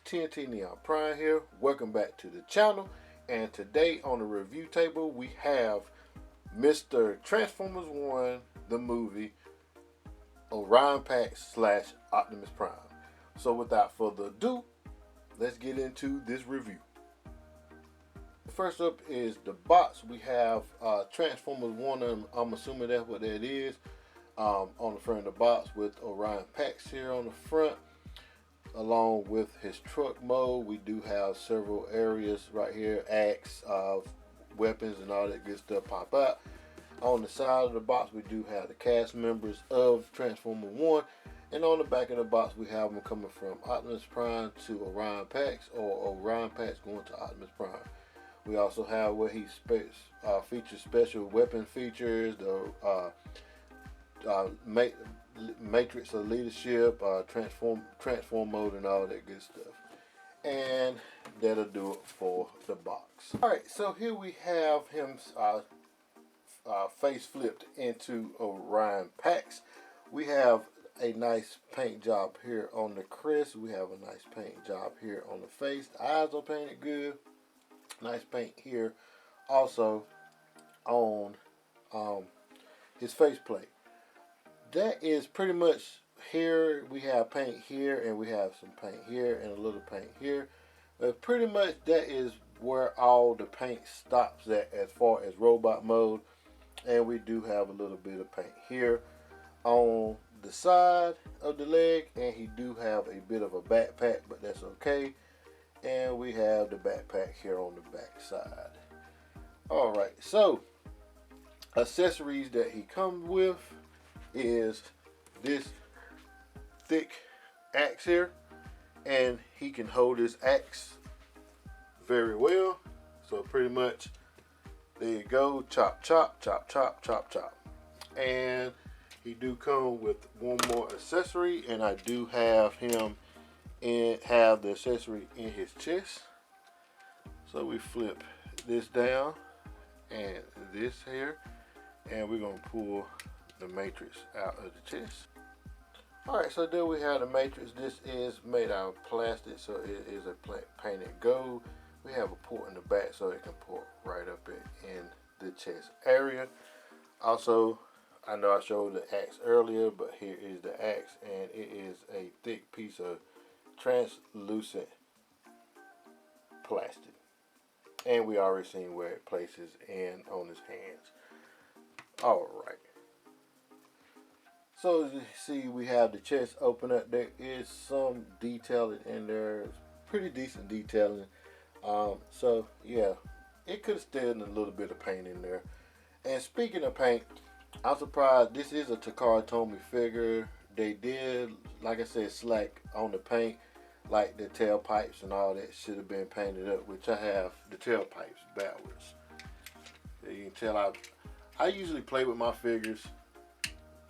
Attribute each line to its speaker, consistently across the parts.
Speaker 1: TNT Neon Prime here. Welcome back to the channel. And today on the review table we have Mr. Transformers 1, the movie, Orion Pax / Optimus Prime. So without further ado, let's get into this review. First up is the box. We have Transformers 1, I'm assuming that's what that is, on the front of the box with Orion Pax here on the front. Along with his truck mode, we do have several areas right here, axe, weapons and all that good stuff pop out. On the side of the box we do have the cast members of Transformer 1, and on the back of the box we have them coming from Optimus Prime to Orion Pax, or Orion Pax going to Optimus Prime. We also have where he features special weapon features, the Matrix of Leadership, transform mode and all that good stuff. And that'll do it for the box. Alright, so here we have him face flipped into Orion Pax. We have a nice paint job here on the crest. We have a nice paint job here on the face. The eyes are painted good. Nice paint here also on his faceplate. That is pretty much here. We have paint here, and we have some paint here, and a little paint here. But pretty much that is where all the paint stops at as far as robot mode. And we do have a little bit of paint here on the side of the leg, and he do have a bit of a backpack, but that's okay. And we have the backpack here on the back side. Alright, so accessories that he comes with is this thick axe here, and he can hold his axe very well. So pretty much there you go, chop chop chop chop chop chop. And he do come with one more accessory, and I do have him and have the accessory in his chest. So we flip this down and this here, and we're gonna pull the Matrix out of the chest. Alright, so there we have the Matrix. This is made out of plastic, so it is a painted gold. We have a port in the back so it can port right up in the chest area. Also, I know I showed the axe earlier, but here is the axe, and it is a thick piece of translucent plastic. And we already seen where it places in on his hands. Alright. So as you see, we have the chest open up. There is some detailing in there. It's pretty decent detailing. So yeah, it could have stayed a little bit of paint in there. And speaking of paint, I'm surprised. This is a Takara Tomy figure. They did, like I said, slack on the paint. Like the tailpipes and all that should have been painted up, which I have the tailpipes backwards. You can tell I usually play with my figures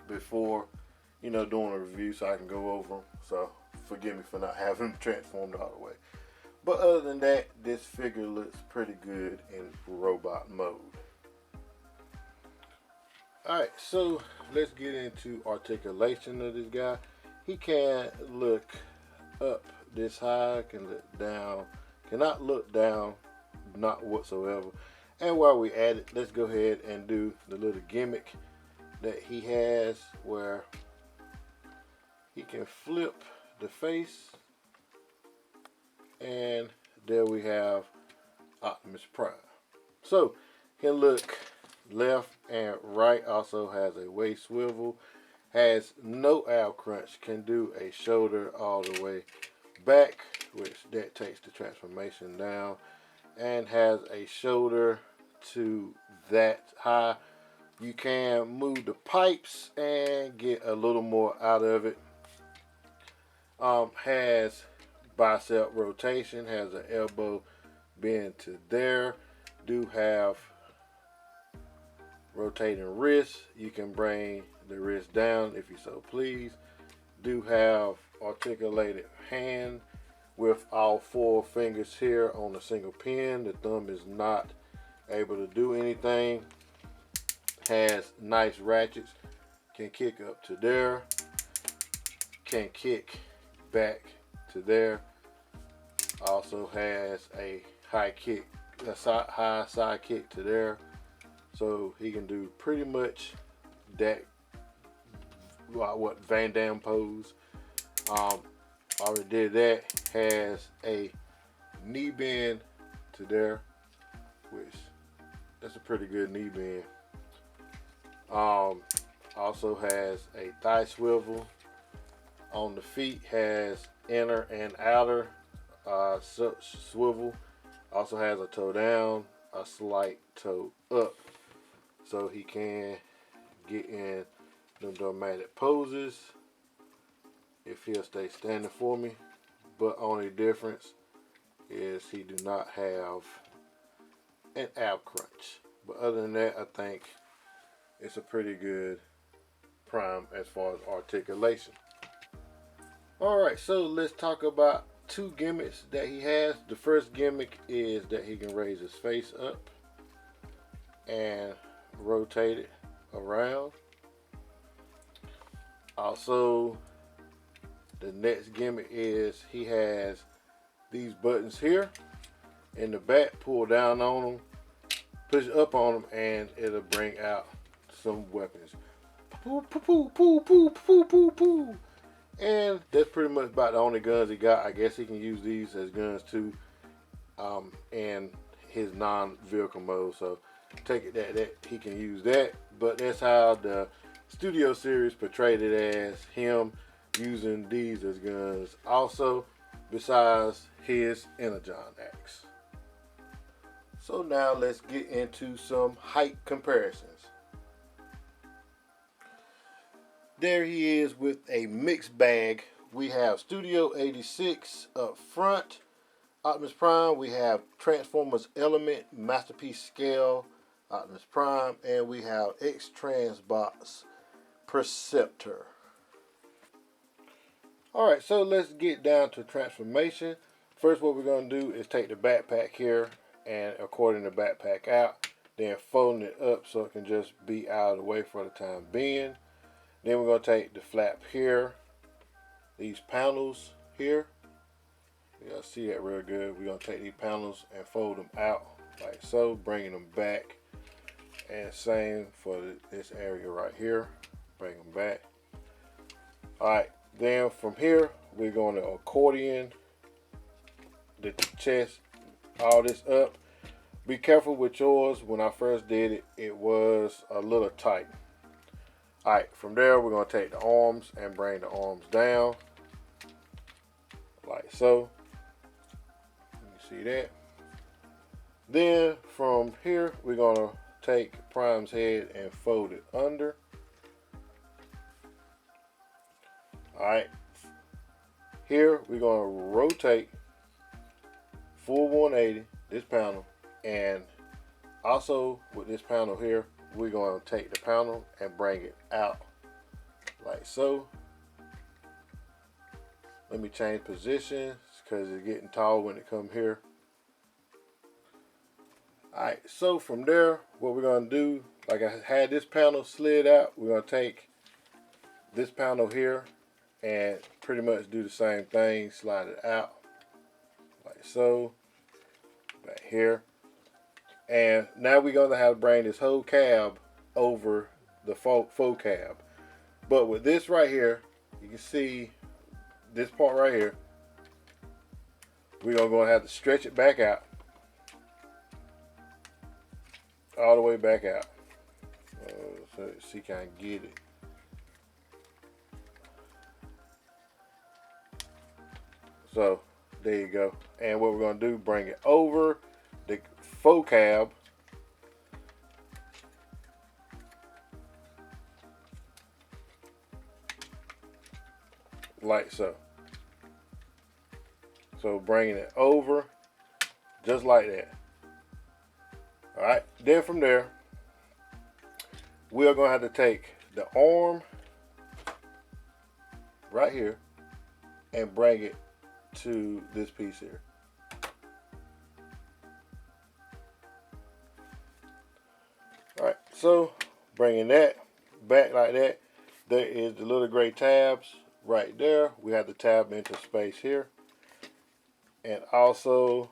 Speaker 1: before, you know, doing a review so I can go over them. So forgive me for not having them transformed all the way. But other than that, this figure looks pretty good in robot mode. Alright, so let's get into articulation of this guy. He can look up this high, can look down, cannot look down, not whatsoever. And while we at it, let's go ahead and do the little gimmick that he has where he can flip the face, and there we have Optimus Prime. So can look left and right, also has a waist swivel, has no ab crunch, can do a shoulder all the way back, which that takes the transformation down, and has a shoulder to that high. You can move the pipes and get a little more out of it. Has bicep rotation, has an elbow bend to there. Do have rotating wrist. You can bring the wrist down if you so please. Do have articulated hand with all 4 fingers here on a single pin. The thumb is not able to do anything. Has nice ratchets, can kick up to there, can kick back to there, Also has a high kick, high side kick to there, so he can do pretty much that. What Van Damme pose. Already did that. Has a knee bend to there, which that's a pretty good knee bend. Also has a thigh swivel. On the feet has inner and outer swivel. Also has a toe down, a slight toe up, so he can get in them dramatic poses if he'll stay standing for me. But only difference is he do not have an ab crunch. But other than that, I think it's a pretty good prime as far as articulation. Alright, so let's talk about two gimmicks that he has. The first gimmick is that he can raise his face up and rotate it around. Also, the next gimmick is he has these buttons here in the back. Pull down on them, push up on them, and it'll bring out some weapons. Poo, poo, poo, poo, poo, poo, poo, poo. And that's pretty much about the only guns he got. I guess he can use these as guns too, in his non-vehicle mode. So take it that he can use that. But that's how the studio series portrayed it, as him using these as guns. Also, besides his Energon axe. So now let's get into some height comparisons. There he is with a mixed bag. We have Studio 86 up front. Optimus Prime, we have Transformers Element, Masterpiece Scale, Optimus Prime, and we have X-Transbots Perceptor. Alright, so let's get down to transformation. First, what we're going to do is take the backpack here and according the backpack out, then folding it up so it can just be out of the way for the time being. Then we're going to take the flap here, these panels here. Y'all see that real good. We're going to take these panels and fold them out like so, bringing them back. And same for this area right here. Bring them back. Alright, then from here, we're going to accordion the chest, all this up. Be careful with yours. When I first did it, it was a little tight. Alright, from there we're going to take the arms and bring the arms down like so. You see that? Then from here we're going to take Prime's head and fold it under. Alright, here we're going to rotate full 180 this panel, and also with this panel here we're going to take the panel and bring it out like so. Let me change positions because it's getting tall when it comes here. Alright, so from there what we're going to do, like I had this panel slid out, we're going to take this panel here and pretty much do the same thing, slide it out like so, back here. And now we're going to have to bring this whole cab over the faux cab. But with this right here, you can see this part right here, we're going to have to stretch it back out, all the way back out, so she can get it. So there you go. And what we're going to do, bring it over the faux cab, like so. So bringing it over just like that. Alright, then from there we are going to have to take the arm right here and bring it to this piece here. Alright, so bringing that back like that, there is the little gray tabs right there. We have to tab into space here. And also,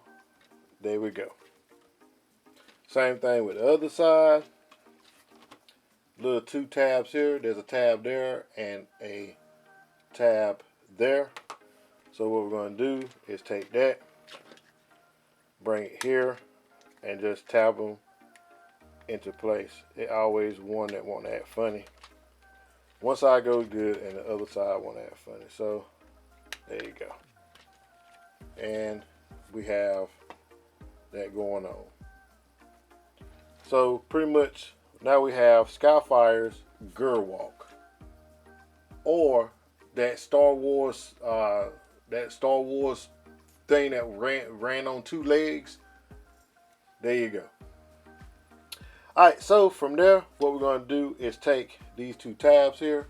Speaker 1: there we go. Same thing with the other side. Little 2 tabs here. There's a tab there and a tab there. So what we're going to do is take that, bring it here, and just tab them into place. It always one that won't act funny. One side goes good and the other side won't act funny. So there you go. And we have that going on. So pretty much now we have Skyfire's Gerwalk, or that Star Wars thing that ran on 2 legs. There you go. Alright, so from there, what we're going to do is take these 2 tabs here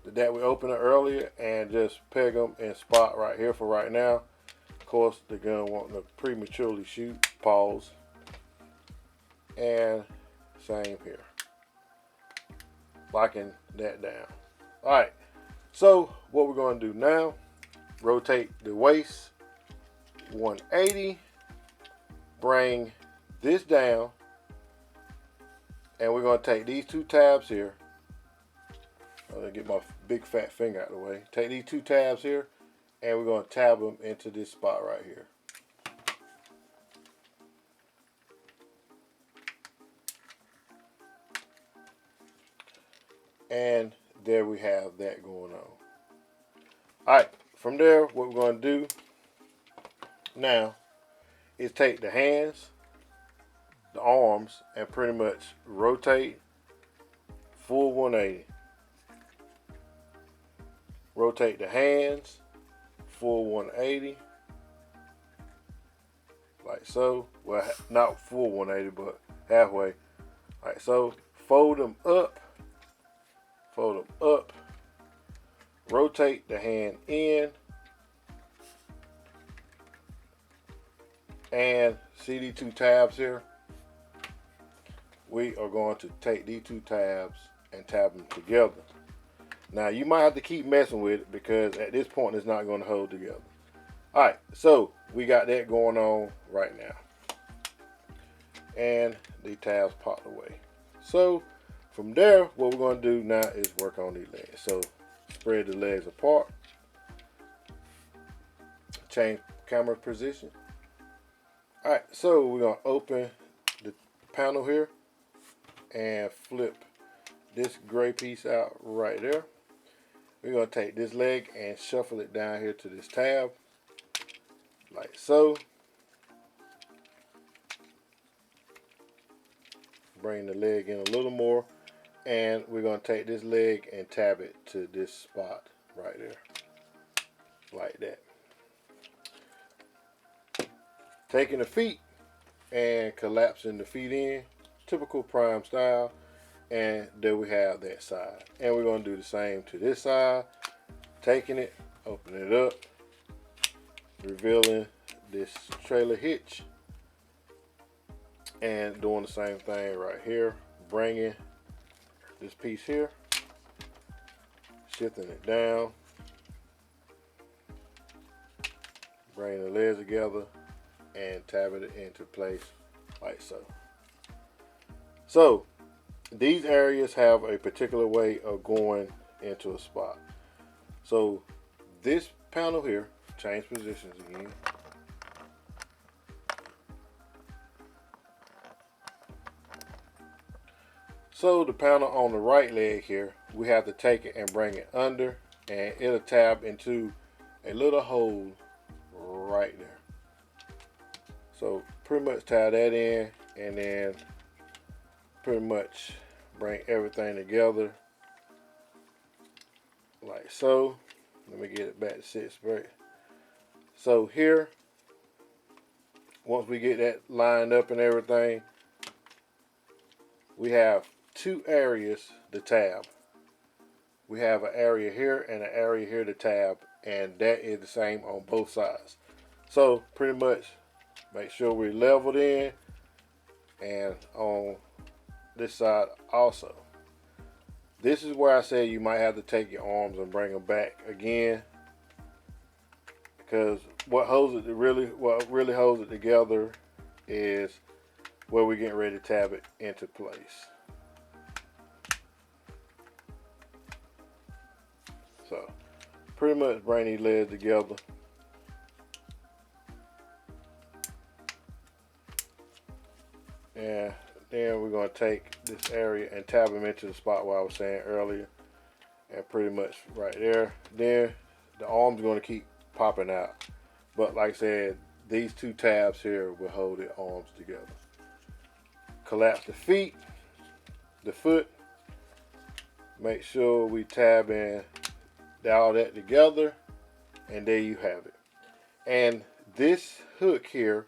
Speaker 1: that we opened earlier and just peg them in spot right here for right now. Of course, the gun won't prematurely shoot. Pause. And same here. Locking that down. Alright, so what we're going to do now, rotate the waist 180, bring this down, and we're going to take these 2 tabs here. I'm going to get my big fat finger out of the way. Take these 2 tabs here, and we're going to tab them into this spot right here. And there we have that going on. Alright, from there, what we're going to do now is take the hands, the arms, and pretty much rotate full 180. Rotate the hands full 180, like so. Well, not full 180, but halfway. Alright, so fold them up, rotate the hand in, and see these 2 tabs here? We are going to take these 2 tabs and tab them together. Now you might have to keep messing with it because at this point it's not going to hold together. Alright, so we got that going on right now. And the tabs popped away. So from there, what we're going to do now is work on these legs. So spread the legs apart. Change camera position. Alright, so we're going to open the panel here and flip this gray piece out right there. We're going to take this leg and shuffle it down here to this tab, like so. Bring the leg in a little more, and we're going to take this leg and tab it to this spot right there, like that. Taking the feet and collapsing the feet in, typical Prime style. And there we have that side. And we're going to do the same to this side. Taking it, opening it up, revealing this trailer hitch, and doing the same thing right here. Bringing this piece here, shifting it down, bringing the legs together, and tabbing it into place like so. So these areas have a particular way of going into a spot. So this panel here, change positions again. So the panel on the right leg here, we have to take it and bring it under, and it'll tab into a little hole right there. So pretty much tie that in, and then pretty much bring everything together like so. Let me get it back to sit straight. So here, once we get that lined up and everything, we have 2 areas to tab. We have an area here and an area here to tab, and that is the same on both sides. So pretty much make sure we're leveled in, and on this side also. This is where I say you might have to take your arms and bring them back again, because what really holds it together is where we're getting ready to tab it into place. So pretty much bring these legs together. And then we're going to take this area and tab them into the spot where I was saying earlier. And pretty much right there. Then the arm's going to keep popping out. But like I said, these two tabs here will hold the arms together. Collapse the feet, the foot. Make sure we tab in all that together. And there you have it. And this hook here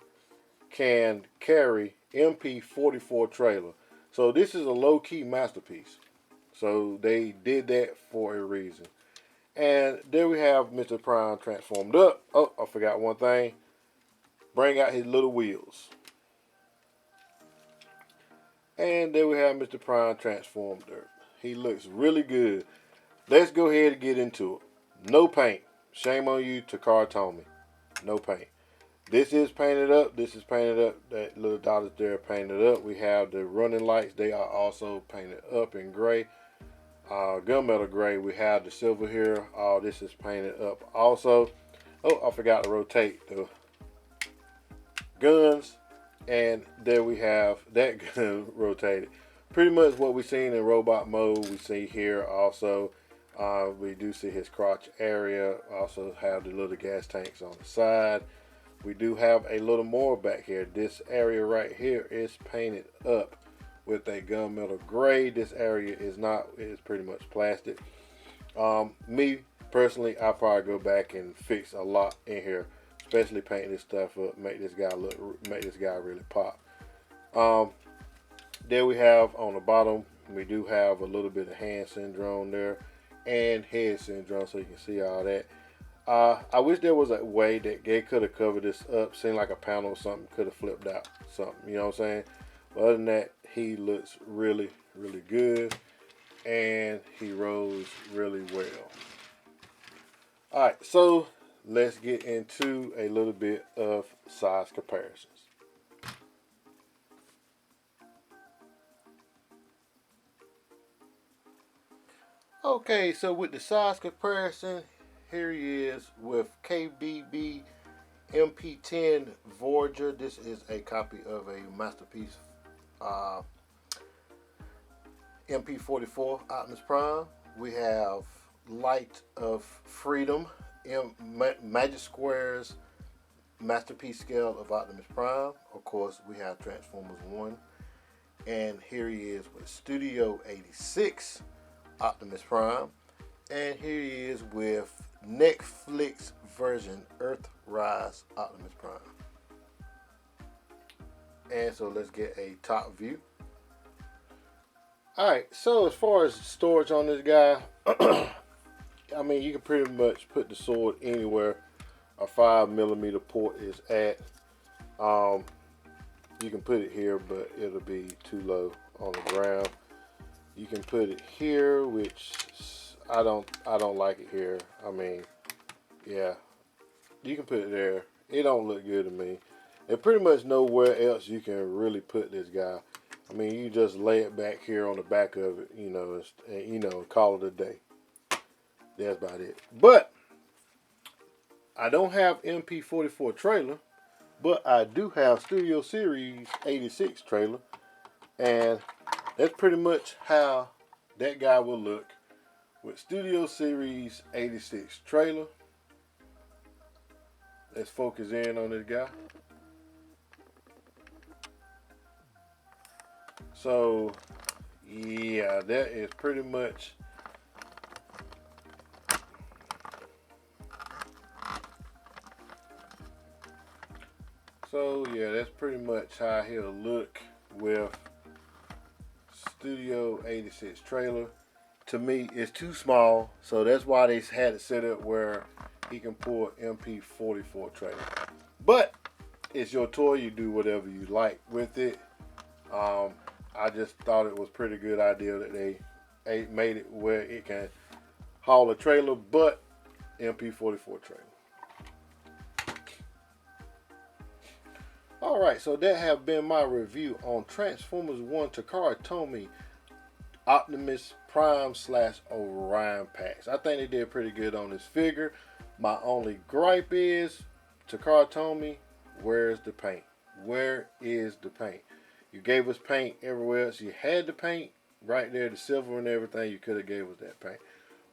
Speaker 1: can carry MP44 trailer. So this is a low-key masterpiece. So they did that for a reason. And there we have Mr. Prime transformed up. Oh, I forgot one thing. Bring out his little wheels. And there we have Mr. Prime transformed up. He looks really good. Let's go ahead and get into it. No paint. Shame on you, Takara Tomy. No paint. This is painted up. This is painted up. That little dot is there painted up. We have the running lights. They are also painted up in gray. Gunmetal gray. We have the silver here. All this is painted up also. Oh, I forgot to rotate the guns. And there we have that gun rotated. Pretty much what we've seen in robot mode, we see here also. We do see his crotch area. Also have the little gas tanks on the side. We do have a little more back here. This area right here is painted up with a gunmetal gray. This area is not. It is pretty much plastic. Me personally, I probably go back and fix a lot in here, especially paint this stuff up, make this guy really pop. There we have on the bottom. We do have a little bit of hand syndrome there and head syndrome, so you can see all that. I wish there was a way that they could have covered this up. Seemed like a panel or something could have flipped out something. You know what I'm saying? But other than that, he looks really, really good. And he rolls really well. Alright, so let's get into a little bit of size comparisons. Okay, so with the size comparison, here he is with KBB MP10 Voyager. This is a copy of a Masterpiece MP44 Optimus Prime. We have Light of Freedom, Magic Squares Masterpiece scale of Optimus Prime. Of course, we have Transformers 1. And here he is with Studio 86 Optimus Prime. And here he is with Netflix version Earthrise Optimus Prime. And so let's get a top view. Alright, so as far as storage on this guy, I mean, you can pretty much put the sword anywhere a 5mm port is at. You can put it here, but it'll be too low on the ground. You can put it here, which I don't like it here. I mean, yeah, you can put it there. It don't look good to me. There's pretty much nowhere else you can really put this guy. I mean, you just lay it back here on the back of it, and call it a day. That's about it. But I don't have MP44 trailer, but I do have Studio Series 86 trailer, and that's pretty much how that guy will look with Studio Series 86 trailer. Let's focus in on this guy. So, yeah, that is pretty much that's pretty much how he'll look with Studio 86 trailer. To me, it's too small, so that's why they had it set up where he can pull MP44 trailer. But it's your toy, you do whatever you like with it. I just thought it was a pretty good idea that they made it where it can haul a trailer, but MP44 trailer. Alright, so that have been my review on Transformers 1 Takara Tomy Optimus Prime / Orion packs. I think they did pretty good on this figure. My only gripe is, Takara Tomy, where's the paint? Where is the paint? You gave us paint everywhere else. You had the paint right there, the silver and everything. You could have gave us that paint.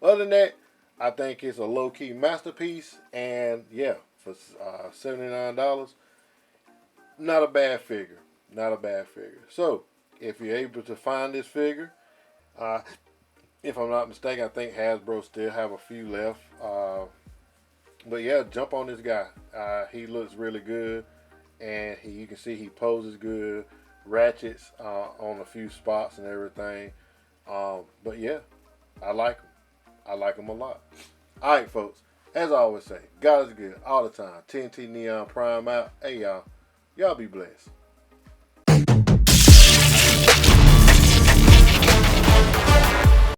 Speaker 1: Other than that, I think it's a low-key masterpiece. And yeah, for $79, not a bad figure. Not a bad figure. So, if you're able to find this figure, if I'm not mistaken, I think Hasbro still have a few left. But yeah, jump on this guy. He looks really good, and you can see he poses good, ratchets on a few spots and everything. But yeah, I like him. I like him a lot. All right, folks. As I always say, God is good all the time. TNT Neon Prime out. Hey, y'all. Y'all be blessed.